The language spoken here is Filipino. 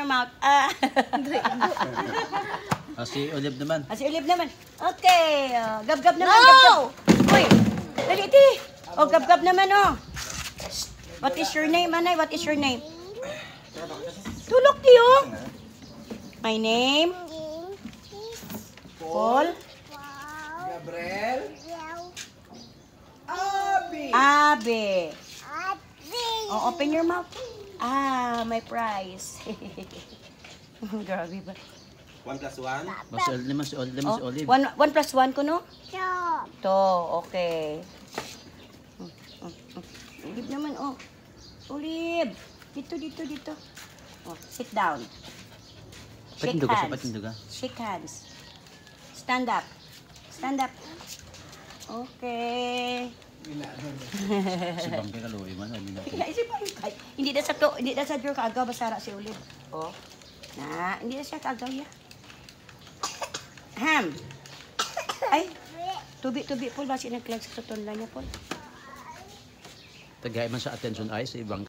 mouth. Ah. Si Olive naman. Si Olive naman. Okay. Gab-gab naman. No! Uy, dali iti. Gab-gab naman, What is your name, Anay? What is your name? Tulog niyo. My name? Paul? Gabriel? Abe. Open your mouth. My prize. Grabe ba? 1 plus 1? Si Olive naman, si Olive. 1 plus 1 ko, no? Okay. Olive naman, Olive. Dito. Sit down. Shake hands. Shake hands. Stand up. Okay. Si Bangke kaluoy man. Hindi na sa drawer kaagaw basara si Olive. Hindi na siya kaagaw ya. Ham. Ay. Tubi Paul basi naglag sa tuton lang niya Paul. Tagay man sa attention ay si Bangke.